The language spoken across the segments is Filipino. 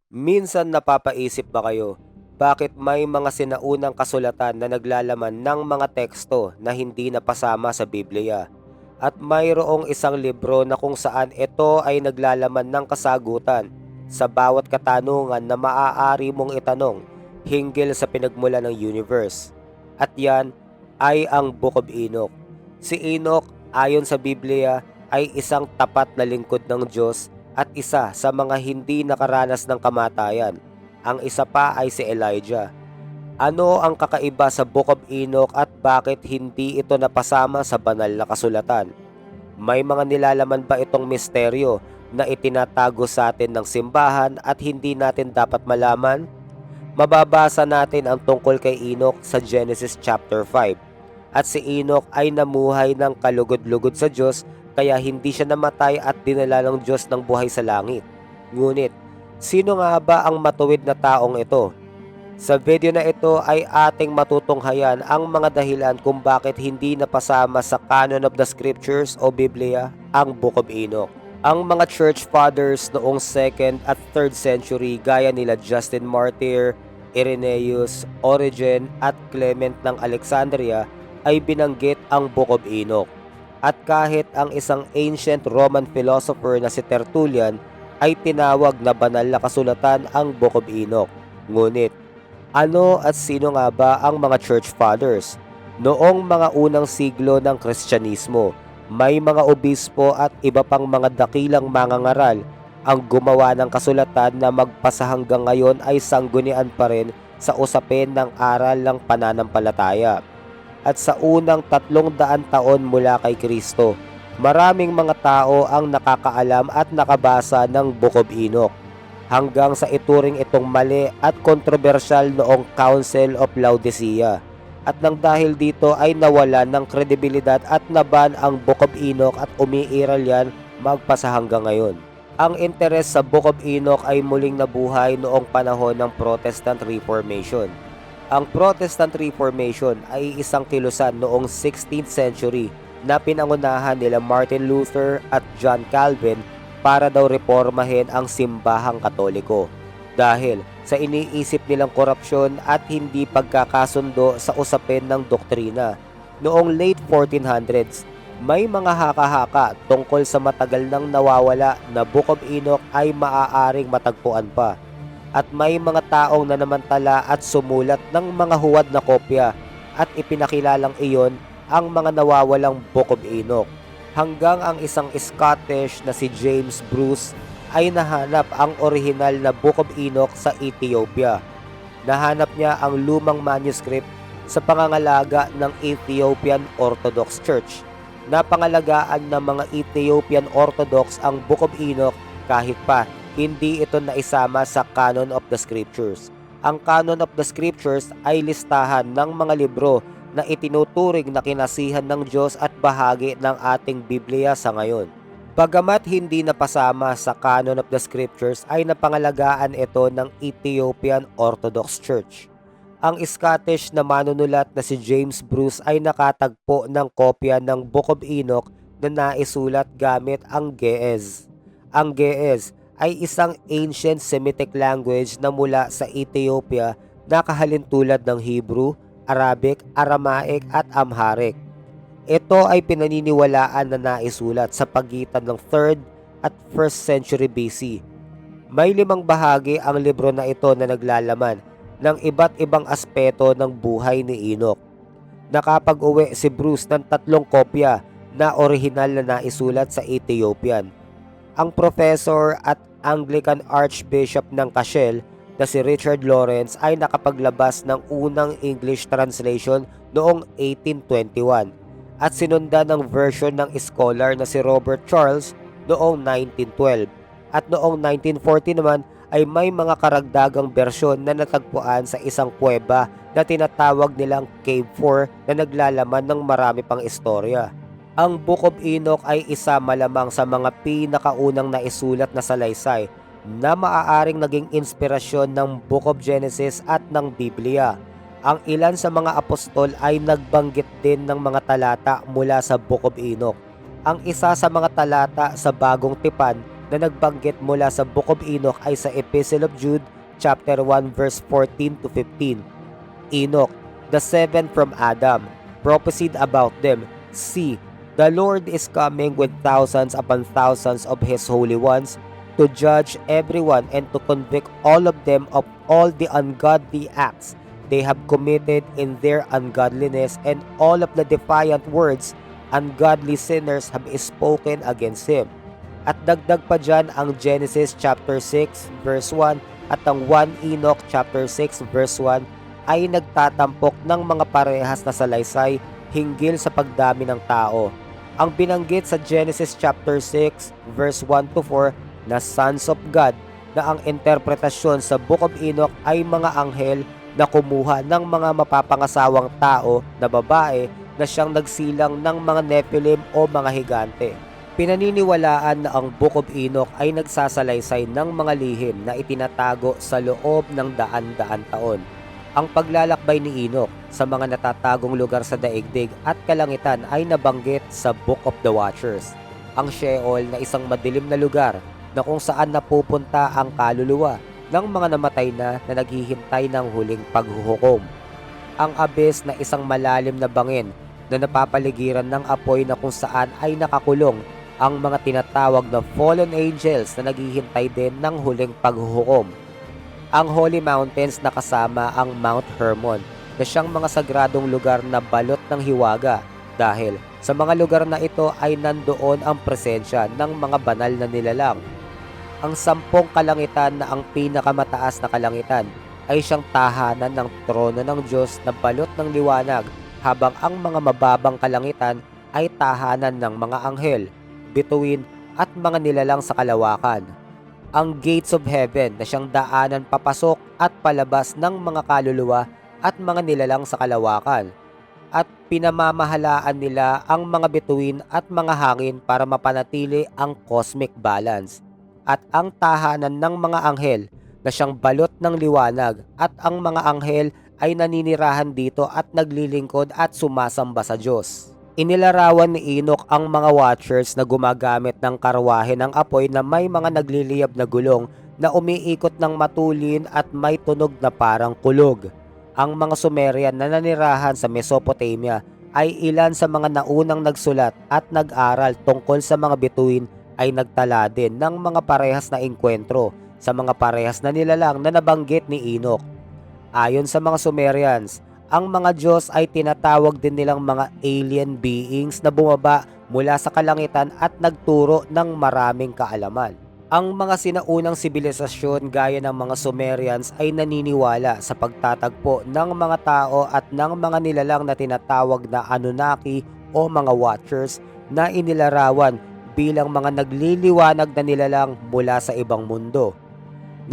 Minsan napapaisip ba kayo, bakit may mga sinaunang kasulatan na naglalaman ng mga teksto na hindi napasama sa Biblia? At mayroong isang libro na kung saan ito ay naglalaman ng kasagutan sa bawat katanungan na maaari mong itanong hinggil sa pinagmula ng universe. At yan ay ang Book of Enoch. Si Enoch, ayon sa Biblia, ay isang tapat na lingkod ng Diyos at isa sa mga hindi nakaranas ng kamatayan. Ang isa pa ay si Elijah. Ano ang kakaiba sa Book of Enoch at bakit hindi ito napasama sa banal na kasulatan? May mga nilalaman ba itong misteryo na itinatago sa atin ng simbahan at hindi natin dapat malaman? Mababasa natin ang tungkol kay Enoch sa Genesis chapter 5. At si Enoch ay namuhay ng kalugod-lugod sa Diyos kaya hindi siya namatay at dinala ng Diyos ng buhay sa langit. Ngunit, sino nga ba ang matuwid na taong ito? Sa video na ito ay ating matutunghayan ang mga dahilan kung bakit hindi napasama sa Canon of the Scriptures o Biblia ang Book of Enoch. Ang mga church fathers noong 2nd at 3rd century gaya nila Justin Martyr, Irenaeus, Origen at Clement ng Alexandria ay binanggit ang Book of Enoch. At kahit ang isang ancient Roman philosopher na si Tertullian ay tinawag na banal na kasulatan ang Book of Enoch. Ngunit, ano at sino nga ba ang mga church fathers? Noong mga unang siglo ng Kristyanismo, may mga obispo at iba pang mga dakilang mangangaral ang gumawa ng kasulatan na magpasa hanggang ngayon ay sanggunian pa rin sa usapin ng aral ng pananampalataya. At sa unang 300 taon mula kay Kristo, maraming mga tao ang nakakaalam at nakabasa ng Book of Enoch hanggang sa ituring itong mali at kontrobersyal noong Council of Laodicea. At nang dahil dito ay nawalan ng kredibilidad at naban ang Book of Enoch at umiiral yan magpasa hanggang ngayon. Ang interes sa Book of Enoch ay muling nabuhay noong panahon ng Protestant Reformation. Ang Protestant Reformation ay isang kilusan noong 16th century na pinangunahan nila Martin Luther at John Calvin para daw reformahin ang simbahang Katoliko dahil sa iniisip nilang korupsyon at hindi pagkakasundo sa usapin ng doktrina. Noong late 1400s, may mga haka-haka tungkol sa matagal nang nawawala na Book of Enoch ay maaaring matagpuan pa. At may mga taong nanamantala at sumulat ng mga huwad na kopya at ipinakilalang iyon ang mga nawawalang Book of Enoch. Hanggang ang isang Scottish na si James Bruce ay nahanap ang orihinal na Book of Enoch sa Ethiopia. Nahanap niya ang lumang manuscript sa pangangalaga ng Ethiopian Orthodox Church. Napangalagaan ng mga Ethiopian Orthodox ang Book of Enoch kahit pa hindi ito naisama sa Canon of the Scriptures. Ang Canon of the Scriptures ay listahan ng mga libro na itinuturing na kinasihan ng Diyos at bahagi ng ating Biblia sa ngayon. Bagamat hindi napasama sa Canon of the Scriptures ay napangalagaan ito ng Ethiopian Orthodox Church. Ang Scottish na manunulat na si James Bruce ay nakatagpo ng kopya ng Book of Enoch na naisulat gamit ang Ge'ez. Ang Ge'ez ay isang ancient Semitic language na mula sa Ethiopia na kahalintulad ng Hebrew, Arabic, Aramaic at Amharic. Ito ay pinaniniwalaan na naisulat sa pagitan ng 3rd at 1st century BC. May 5 bahagi ang libro na ito na naglalaman ng iba't ibang aspeto ng buhay ni Enoch. Nakapag-uwi si Bruce ng 3 kopya na orihinal na naisulat sa Ethiopian. Ang professor at Anglican Archbishop ng Cashel na si Richard Lawrence ay nakapaglabas ng unang English translation noong 1821 at sinundan ng version ng scholar na si Robert Charles noong 1912. At noong 1940 naman ay may mga karagdagang bersyon na natagpuan sa isang kuweba na tinatawag nilang Cave 4 na naglalaman ng marami pang istorya. Ang Book of Enoch ay isa malamang sa mga pinakaunang naisulat na salaysay na maaaring naging inspirasyon ng Book of Genesis at ng Biblia. Ang ilan sa mga apostol ay nagbanggit din ng mga talata mula sa Book of Enoch. Ang isa sa mga talata sa Bagong Tipan na nagbanggit mula sa Book of Enoch ay sa Epistle of Jude, chapter 1 verse 14 to 15. Enoch, the seventh from Adam, prophesied about them, "See, the Lord is coming with thousands upon thousands of his holy ones, to judge everyone and to convict all of them of all the ungodly acts they have committed in their ungodliness, and all of the defiant words ungodly sinners have spoken against him." At dagdag pa dyan ang Genesis chapter 6 verse 1 at ang 1 Enoch chapter 6 verse 1 ay nagtatampok ng mga parehas na salaysay hinggil sa pagdami ng tao. Ang binanggit sa Genesis chapter 6 verse 1 to 4 na sons of God, na ang interpretasyon sa Book of Enoch ay mga anghel na kumuha ng mga mapapangasawang tao na babae na siyang nagsilang ng mga Nephilim o mga higante. Pinaniniwalaan na ang Book of Enoch ay nagsasalaysay ng mga lihim na itinatago sa loob ng daan-daan taon. Ang paglalakbay ni Enoch sa mga natatagong lugar sa daigdig at kalangitan ay nabanggit sa Book of the Watchers. Ang Sheol na isang madilim na lugar na kung saan napupunta ang kaluluwa ng mga namatay na naghihintay ng huling paghuhukom. Ang Abyss na isang malalim na bangin na napapaligiran ng apoy na kung saan ay nakakulong ang mga tinatawag na fallen angels na naghihintay din ng huling paghuhukom. Ang Holy Mountains na kasama ang Mount Hermon na siyang mga sagradong lugar na balot ng hiwaga, dahil sa mga lugar na ito ay nandoon ang presensya ng mga banal na nilalang. Ang 10 kalangitan na ang pinakamataas na kalangitan ay siyang tahanan ng trono ng Diyos na balot ng liwanag, habang ang mga mababang kalangitan ay tahanan ng mga anghel, bituin at mga nilalang sa kalawakan. Ang gates of heaven na siyang daanan papasok at palabas ng mga kaluluwa at mga nilalang sa kalawakan, at pinamamahalaan nila ang mga bituin at mga hangin para mapanatili ang cosmic balance. At ang tahanan ng mga anghel na siyang balot ng liwanag, at ang mga anghel ay naninirahan dito at naglilingkod at sumasamba sa Diyos. Inilarawan ni Enoch ang mga watchers na gumagamit ng karwahe ng apoy na may mga nagliliyab na gulong na umiikot ng matulin at may tunog na parang kulog. Ang mga Sumerian na nanirahan sa Mesopotamia ay ilan sa mga naunang nagsulat at nag-aral tungkol sa mga bituin ay nagtala din ng mga parehas na engkwentro sa mga parehas na nilalang na nabanggit ni Enoch. Ayon sa mga Sumerians, ang mga Diyos ay tinatawag din nilang mga alien beings na bumaba mula sa kalangitan at nagturo ng maraming kaalaman. Ang mga sinaunang sibilisasyon gaya ng mga Sumerians ay naniniwala sa pagtatagpo ng mga tao at ng mga nilalang na tinatawag na Anunnaki o mga Watchers, na inilarawan bilang mga nagliliwanag na nilalang mula sa ibang mundo.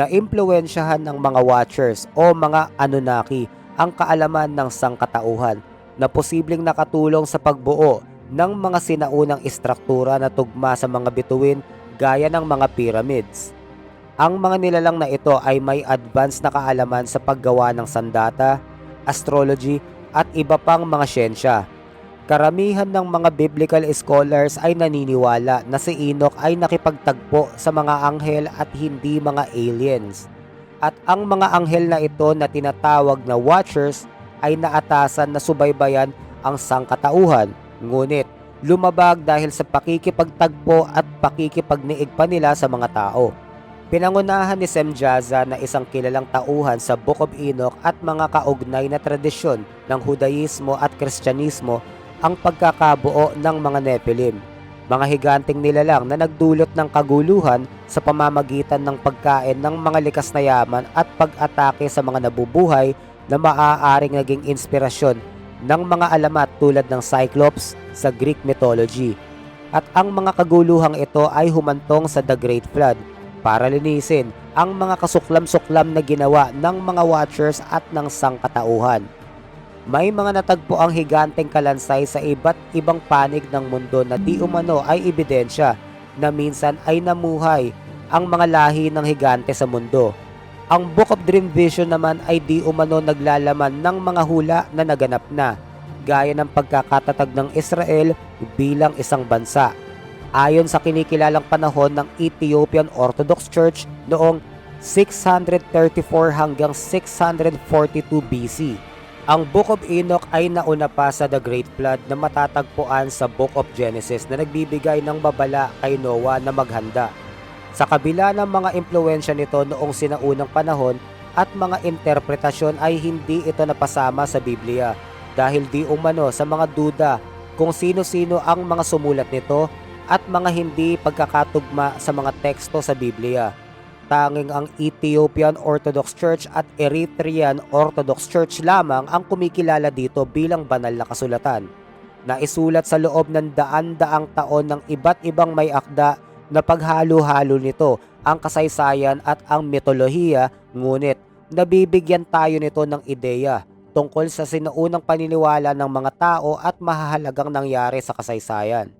Naimpluwensyahan ng mga Watchers o mga Anunnaki ang kaalaman ng sangkatauhan na posibleng nakatulong sa pagbuo ng mga sinaunang istruktura na tugma sa mga bituin gaya ng mga pyramids. Ang mga nilalang na ito ay may advanced na kaalaman sa paggawa ng sandata, astrology at iba pang mga siyensya. Karamihan ng mga biblical scholars ay naniniwala na si Enoch ay nakipagtagpo sa mga anghel at hindi mga aliens. At ang mga anghel na ito na tinatawag na Watchers ay naatasan na subaybayan ang sangkatauhan, ngunit lumabag dahil sa pakikipagtagpo at pakikipagniig pa nila sa mga tao. Pinangunahan ni Semjaza na isang kilalang tauhan sa Book of Enoch at mga kaugnay na tradisyon ng Hudaismo at Kristyanismo ang pagkakabuo ng mga Nephilim, mga higanting nilalang na nagdulot ng kaguluhan sa pamamagitan ng pagkain ng mga likas na yaman at pag-atake sa mga nabubuhay na maaaring naging inspirasyon ng mga alamat tulad ng Cyclops sa Greek mythology. At ang mga kaguluhang ito ay humantong sa The Great Flood para linisin ang mga kasuklam-suklam na ginawa ng mga Watchers at ng sangkatauhan. May mga natagpo ang higanteng kalansay sa iba't ibang panig ng mundo na di umano ay ebidensya na minsan ay namuhay ang mga lahi ng higante sa mundo. Ang Book of Dream Vision naman ay di umano naglalaman ng mga hula na naganap na, gaya ng pagkakatatag ng Israel bilang isang bansa. Ayon sa kinikilalang panahon ng Ethiopian Orthodox Church noong 634 hanggang 642 BC. Ang Book of Enoch ay nauna pa sa The Great Flood na matatagpuan sa Book of Genesis na nagbibigay ng babala kay Noah na maghanda. Sa kabila ng mga impluwensya nito noong sinaunang panahon at mga interpretasyon ay hindi ito napasama sa Biblia dahil di umano sa mga duda kung sino-sino ang mga sumulat nito at mga hindi pagkakatugma sa mga teksto sa Biblia. Tanging ang Ethiopian Orthodox Church at Eritrean Orthodox Church lamang ang kumikilala dito bilang banal na kasulatan, na isulat sa loob ng daan-daang taon ng iba't ibang may akda na paghalo-halo nito ang kasaysayan at ang mitolohiya, ngunit nabibigyan tayo nito ng ideya tungkol sa sinaunang paniniwala ng mga tao at mahahalagang nangyari sa kasaysayan.